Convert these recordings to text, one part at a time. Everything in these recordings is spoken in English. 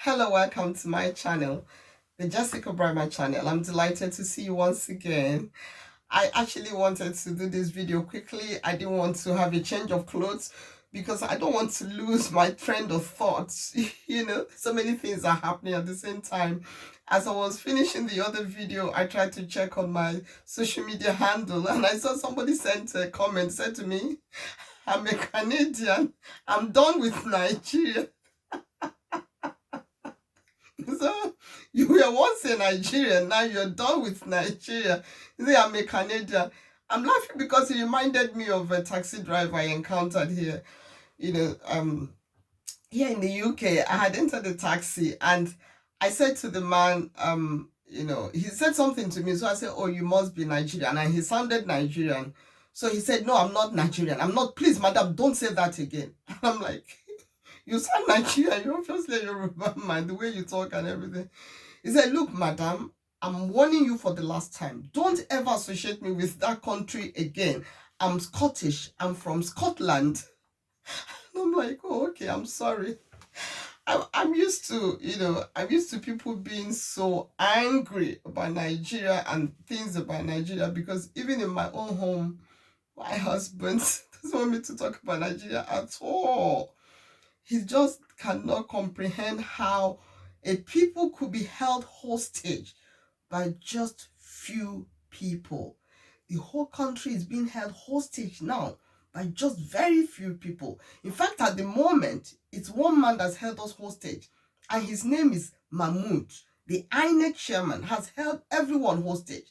Hello, welcome to my channel, the Jessica Brightman channel. I'm delighted to see you once again. I actually wanted to do this video quickly. I didn't want to have a change of clothes because I don't want to lose my trend of thoughts. So many things are happening at the same time. As I was finishing the other video, I tried to check on my social media handle and I saw somebody sent a comment, said to me, I'm a Canadian, I'm done with Nigeria. So you were once a Nigerian, now you're done with Nigeria. You say I'm a Canadian. I'm laughing because it reminded me of a taxi driver I encountered here. Here in the UK, I had entered the taxi and I said to the man, he said something to me. So I said, oh, you must be Nigerian. And he sounded Nigerian. So he said, no, I'm not Nigerian. I'm not, please, madam, don't say that again. And I'm like, you sound Nigerian, you're obviously a Yoruba man, the way you talk and everything. He said, look, madam, I'm warning you for the last time. Don't ever associate me with that country again. I'm Scottish. I'm from Scotland. And I'm like, oh, okay, I'm sorry. I'm used to, I'm used to people being so angry about Nigeria and things about Nigeria because even in my own home, my husband doesn't want me to talk about Nigeria at all. He just cannot comprehend how a people could be held hostage by just few people. The whole country is being held hostage now by just very few people. In fact, at the moment, it's one man that's held us hostage, and his name is Mahmoud. The INEC chairman has held everyone hostage.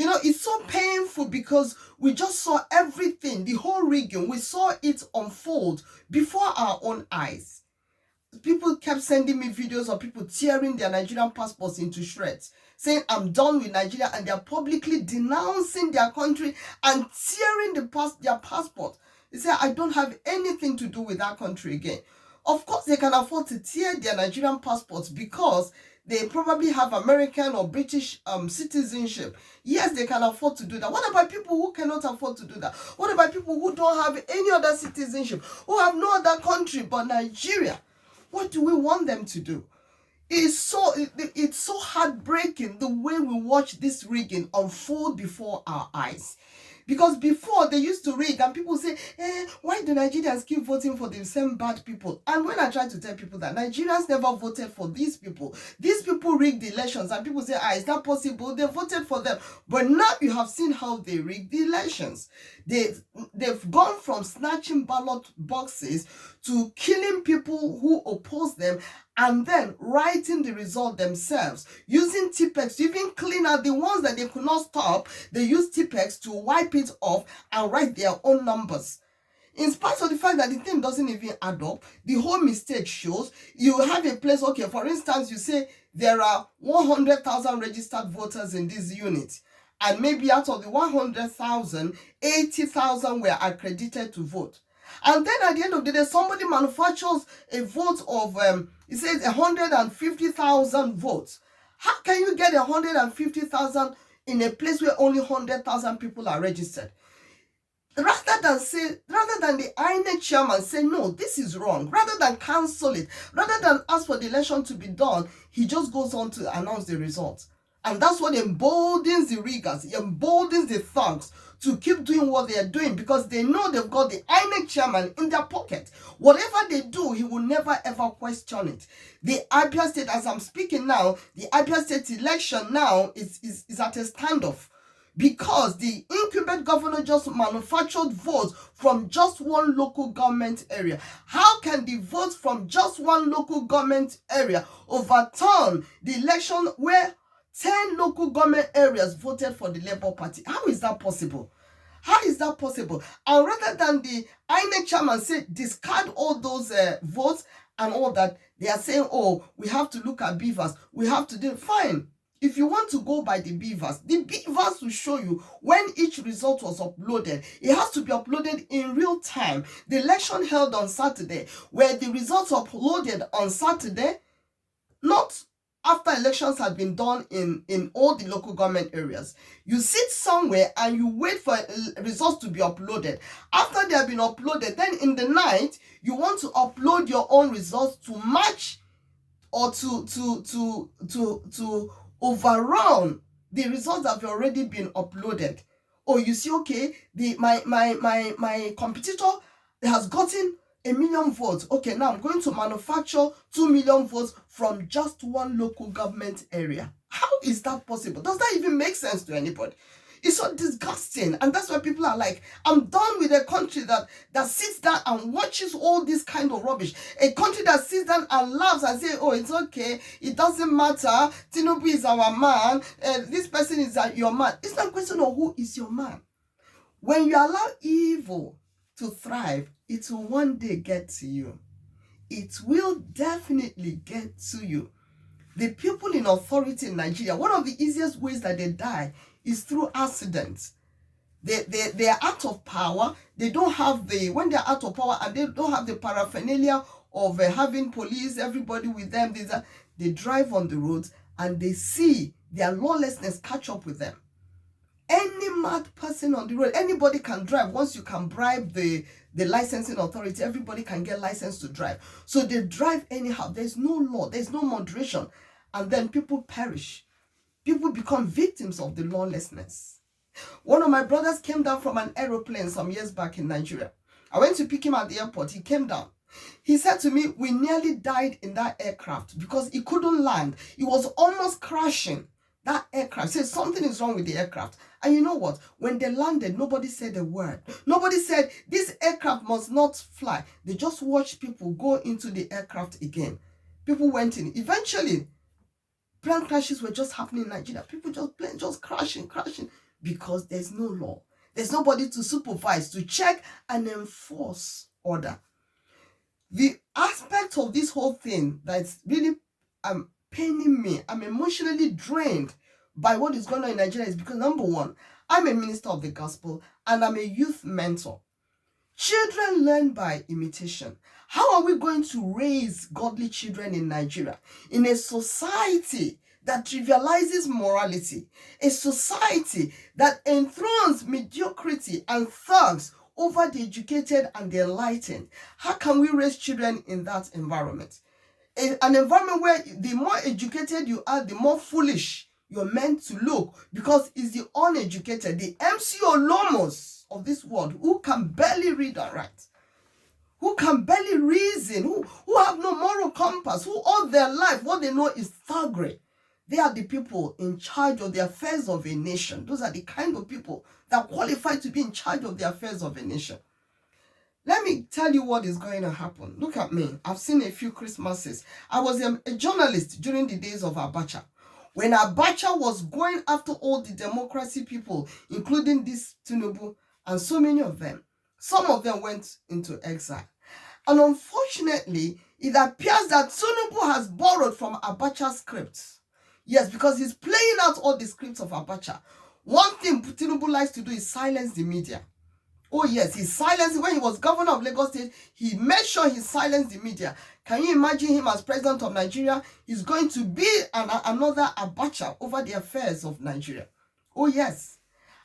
It's so painful because we just saw everything, the whole region, we saw it unfold before our own eyes. People kept sending me videos of people tearing their Nigerian passports into shreds, saying, I'm done with Nigeria, and they're publicly denouncing their country and tearing their passport. They say, I don't have anything to do with that country again. Of course, they can afford to tear their Nigerian passports because they probably have American or British citizenship. Yes, they can afford to do that. What about people who cannot afford to do that? What about people who don't have any other citizenship, who have no other country but Nigeria? What do we want them to do? It's so heartbreaking the way we watch this rigging unfold before our eyes. Because before they used to rig and people say, why do Nigerians keep voting for the same bad people? And when I try to tell people that Nigerians never voted for these people rigged the elections, and people say, is that possible? They voted for them. But now you have seen how they rigged the elections. They've gone from snatching ballot boxes to killing people who oppose them and then writing the result themselves, using Tipex to even clean out the ones that they could not stop. They use Tipex to wipe it off and write their own numbers. In spite of the fact that the thing doesn't even add up, the whole mistake shows. You have a place, okay, for instance, you say there are 100,000 registered voters in this unit, and maybe out of the 100,000, 80,000 were accredited to vote. And then at the end of the day, somebody manufactures a vote of, it says 150,000 votes. How can you get 150,000 in a place where only 100,000 people are registered? Rather than the INEC chairman say, no, this is wrong, rather than cancel it, rather than ask for the election to be done, he just goes on to announce the results. And that's what emboldens the riggers, emboldens the thugs to keep doing what they are doing, because they know they've got the INEC chairman in their pocket. Whatever they do, he will never ever question it. The Abia State, as I'm speaking now, the Abia State election now is at a standoff, because the incumbent governor just manufactured votes from just one local government area. How can the votes from just one local government area overturn the election where 10 local government areas voted for the Labour Party? How is that possible? How is that possible? And rather than the INEC chairman say discard all those votes and all that, they are saying, oh, we have to look at beavers. We have to do fine. If you want to go by the beavers will show you when each result was uploaded. It has to be uploaded in real time. The election held on Saturday, where the results uploaded on Saturday, not after elections had been done in all the local government areas. You sit somewhere and you wait for results to be uploaded. After they have been uploaded, then in the night, you want to upload your own results to match or to overrun the results that have already been uploaded. Or you see, okay, my competitor has gotten 1 million votes. Okay, now I'm going to manufacture 2 million votes from just one local government area. How is that possible? Does that even make sense to anybody? It's so disgusting. And that's why people are like, I'm done with a country that sits down and watches all this kind of rubbish. A country that sits down and laughs and says, oh, it's okay, it doesn't matter, Tinubu is our man, this person is your man. It's not a question of who is your man. When you allow evil to thrive, it will one day get to you. It will definitely get to you. The people in authority in Nigeria, one of the easiest ways that they die is through accidents. They are out of power. They don't have when they're out of power and they don't have the paraphernalia of having police, everybody with them, they drive on the roads and they see their lawlessness catch up with them. Any mad person on the road, anybody can drive. Once you can bribe the licensing authority, everybody can get license to drive. So they drive anyhow. There's no law. There's no moderation. And then people perish. People become victims of the lawlessness. One of my brothers came down from an aeroplane some years back in Nigeria. I went to pick him at the airport. He came down. He said to me, we nearly died in that aircraft because it couldn't land. It was almost crashing. That aircraft, said something is wrong with the aircraft. And you know what? When they landed, nobody said a word. Nobody said, this aircraft must not fly. They just watched people go into the aircraft again. People went in. Eventually, plane crashes were just happening in Nigeria. People just crashing, because there's no law. There's nobody to supervise, to check and enforce order. The aspect of this whole thing that's really paining me, I'm emotionally drained by what is going on in Nigeria is because, number one, I'm a minister of the gospel and I'm a youth mentor. Children learn by imitation. How are we going to raise godly children in Nigeria? In a society that trivializes morality, a society that enthrones mediocrity and thugs over the educated and the enlightened. How can we raise children in that environment? An environment where the more educated you are, the more foolish you're meant to look, because it's the uneducated, the MC Oluomos of this world, who can barely read and write, who can barely reason, who have no moral compass, who all their life, what they know is thuggery. They are the people in charge of the affairs of a nation. Those are the kind of people that qualify to be in charge of the affairs of a nation. Let me tell you what is going to happen. Look at me. I've seen a few Christmases. I was a journalist during the days of Abacha. When Abacha was going after all the democracy people, including this Tinubu and so many of them, some of them went into exile. And unfortunately, it appears that Tinubu has borrowed from Abacha's scripts. Yes, because he's playing out all the scripts of Abacha. One thing Tinubu likes to do is silence the media. Oh yes, he silenced, when he was governor of Lagos State, he made sure he silenced the media. Can you imagine him as president of Nigeria? He's going to be another Abacha over the affairs of Nigeria. Oh yes.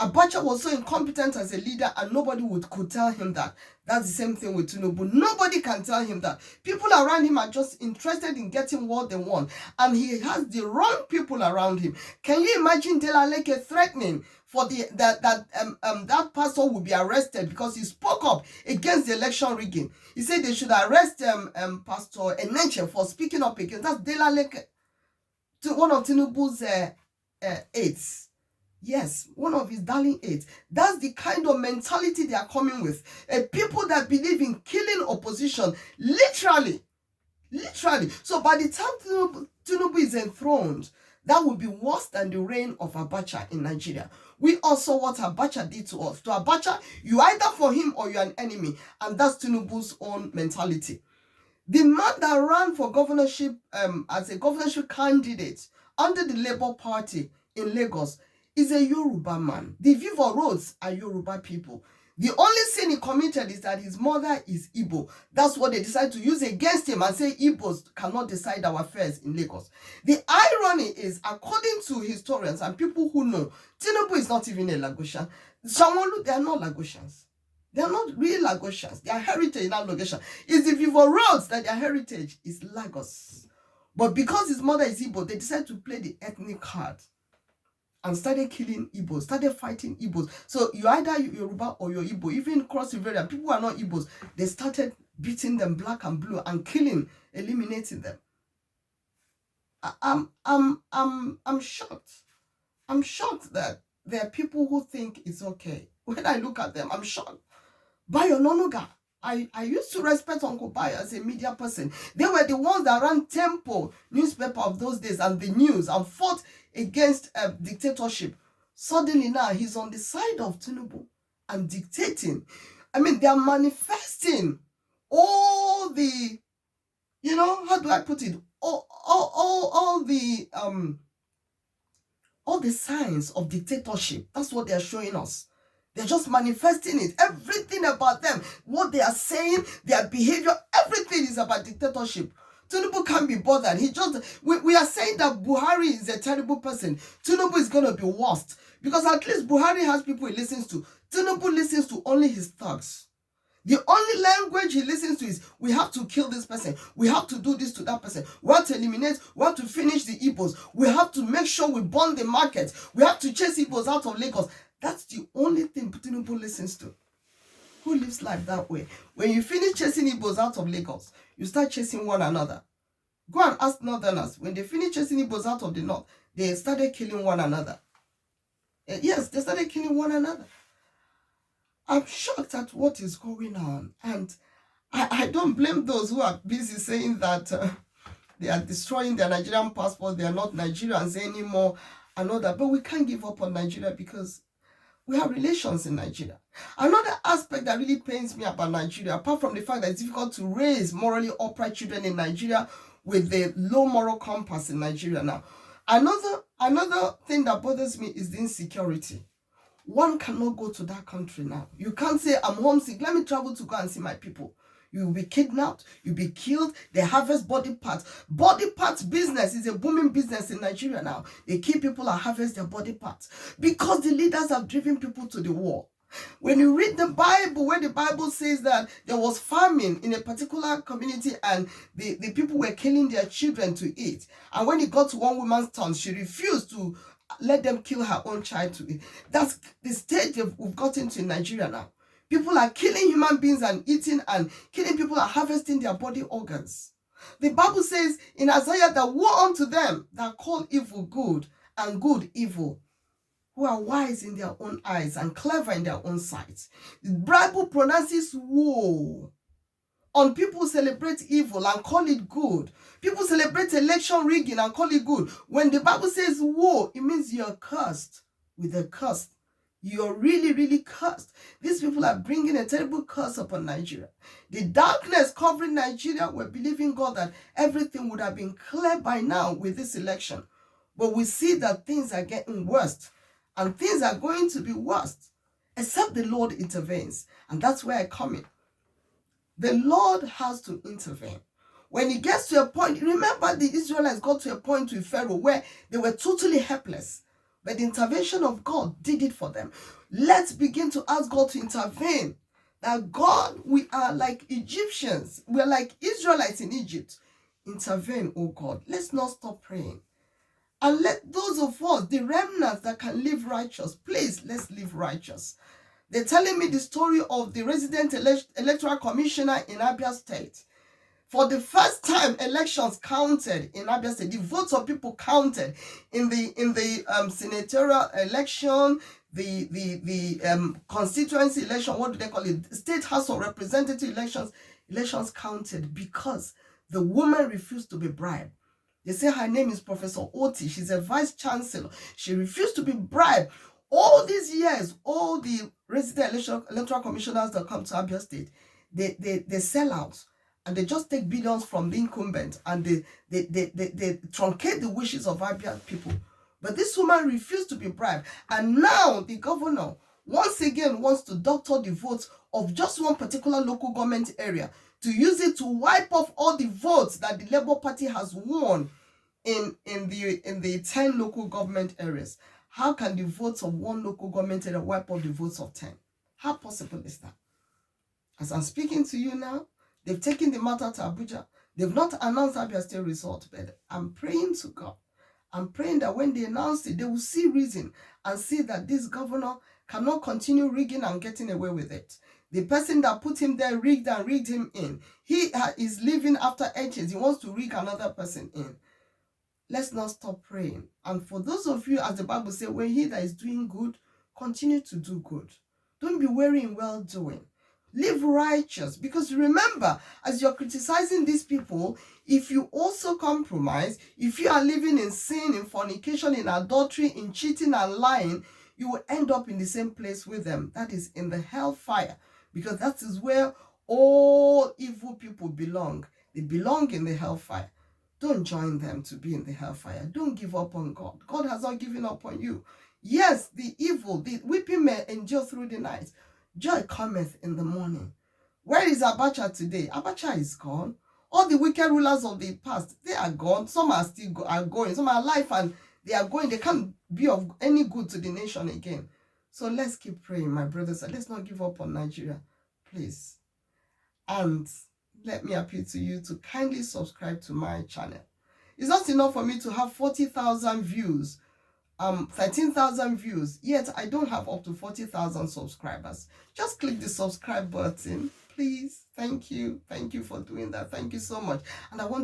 Abacha was so incompetent as a leader and nobody could tell him that. That's the same thing with Tinubu. Nobody can tell him that. People around him are just interested in getting what they want. And he has the wrong people around him. Can you imagine Delaleke threatening for that pastor will be arrested because he spoke up against the election rigging? He said they should arrest Pastor Enenche for speaking up against. That's Delaleke, one of Tinubu's aides. Yes, one of his darling aides. That's the kind of mentality they are coming with. People that believe in killing opposition, literally. So by the time Tinubu is enthroned, that will be worse than the reign of Abacha in Nigeria. We all saw what Abacha did to us. To Abacha, you either for him or you're an enemy. And that's Tinubu's own mentality. The man that ran for governorship as a governorship candidate under the Labour Party in Lagos is a Yoruba man. The Viva Roads are Yoruba people. The only sin he committed is that his mother is Igbo. That's what they decided to use against him and say Igbos cannot decide our affairs in Lagos. The irony is, according to historians and people who know, Tinubu is not even a Lagosian. Sanwo-Olu, they are not Lagosians. They are not real Lagosians. Their heritage is not Lagosian. It's the Viva Roads that their heritage is Lagos. But because his mother is Igbo, they decided to play the ethnic card and started killing Igbos, started fighting Igbos. So you're either Yoruba or you're Igbo. Even Cross River, people who are not Igbos, they started beating them black and blue and killing, eliminating them. I'm shocked. I'm shocked that there are people who think it's okay. When I look at them, I'm shocked. Bayo Nonoga, I used to respect Uncle Bayo as a media person. They were the ones that ran Tempo newspaper of those days and the news and fought against dictatorship. Suddenly now he's on the side of Tinubu and dictating. I mean, they are manifesting all the, how do I put it? All the signs of dictatorship. That's what they're showing us. They're just manifesting it. Everything about them, what they are saying, their behavior, everything is about dictatorship. Tinubu can't be bothered. We are saying that Buhari is a terrible person. Tinubu is going to be worst. Because at least Buhari has people he listens to. Tinubu listens to only his thugs. The only language he listens to is, we have to kill this person. We have to do this to that person. We have to eliminate, we have to finish the Igbos. We have to make sure we burn the market. We have to chase Igbos out of Lagos. That's the only thing Tinubu listens to. Who lives life that way? When you finish chasing Igbos out of Lagos, you start chasing one another. Go and ask Northerners. When they finish chasing Igbos out of the North, they started killing one another. Yes, they started killing one another. I'm shocked at what is going on. And I don't blame those who are busy saying that they are destroying their Nigerian passport. They are not Nigerians anymore and all that. But we can't give up on Nigeria because we have relations in Nigeria. Another aspect that really pains me about Nigeria, apart from the fact that it's difficult to raise morally upright children in Nigeria with the low moral compass in Nigeria now. Another thing that bothers me is the insecurity. One cannot go to that country now. You can't say, I'm homesick, let me travel to go and see my people. You'll be kidnapped, you'll be killed, they harvest body parts. Body parts business is a booming business in Nigeria now. They kill people and harvest their body parts because the leaders have driven people to the war. When you read the Bible, where the Bible says that there was famine in a particular community and the people were killing their children to eat. And when it got to one woman's turn, she refused to let them kill her own child to eat. That's the stage we've gotten to in Nigeria now. People are killing human beings and eating, and killing people and harvesting their body organs. The Bible says in Isaiah that woe unto them that call evil good and good evil, who are wise in their own eyes and clever in their own sight. The Bible pronounces woe on people who celebrate evil and call it good. People celebrate election rigging and call it good. When the Bible says woe, it means you're cursed with a curse. You're really, really cursed. These people are bringing a terrible curse upon Nigeria. The darkness covering Nigeria, we're believing God that everything would have been clear by now with this election. But we see that things are getting worse. And things are going to be worse. Except the Lord intervenes. And that's where I come in. The Lord has to intervene. When it gets to a point, remember the Israelites got to a point with Pharaoh where they were totally helpless. But the intervention of God did it for them. Let's begin to ask God to intervene. That God, we are like Egyptians. We're like Israelites in Egypt. Intervene, oh God. Let's not stop praying. And let those of us, the remnants that can live righteous, please, let's live righteous. They're telling me the story of the resident electoral commissioner in Abia State. For the first time, elections counted in Abia State. The votes of people counted in the senatorial election, the constituency election. What do they call it? State House of Representative elections. Elections counted because the woman refused to be bribed. They say her name is Professor Oti. She's a vice chancellor. She refused to be bribed. All these years, all the resident electoral commissioners that come to Abia State, they sell out. And they just take billions from the incumbent and they truncate the wishes of Abia people. But this woman refused to be bribed. And now the governor once again wants to doctor the votes of just one particular local government area to use it to wipe off all the votes that the Labour Party has won in the 10 local government areas. How can the votes of one local government area wipe off the votes of 10? How possible is that? As I'm speaking to you now, they've taken the matter to Abuja. They've not announced Abia State result, but I'm praying to God. I'm praying that when they announce it, they will see reason and see that this governor cannot continue rigging and getting away with it. The person that put him there rigged him in. He is living after edges. He wants to rig another person in. Let's not stop praying. And for those of you, as the Bible says, when he that is doing good, continue to do good. Don't be weary in well-doing. Live righteous. Because remember, as you're criticizing these people, if you also compromise, if you are living in sin, in fornication, in adultery, in cheating and lying, you will end up in the same place with them. That is in the hellfire. Because that is where all evil people belong. They belong in the hellfire. Don't join them to be in the hellfire. Don't give up on God. God has not given up on you. Yes, the evil, the weeping may endure through the night. Joy cometh in the morning. Where is Abacha today? Abacha is gone. All the wicked rulers of the past, they are gone. Some are still going. Some are alive and they are going. They can't be of any good to the nation again. So let's keep praying, my brothers. And let's not give up on Nigeria, please. And let me appeal to you to kindly subscribe to my channel. It's not enough for me to have 40,000 views, 13,000 views, yet I don't have up to 40,000 subscribers. Just click the subscribe button, please. Thank you for doing that. Thank you so much. And I want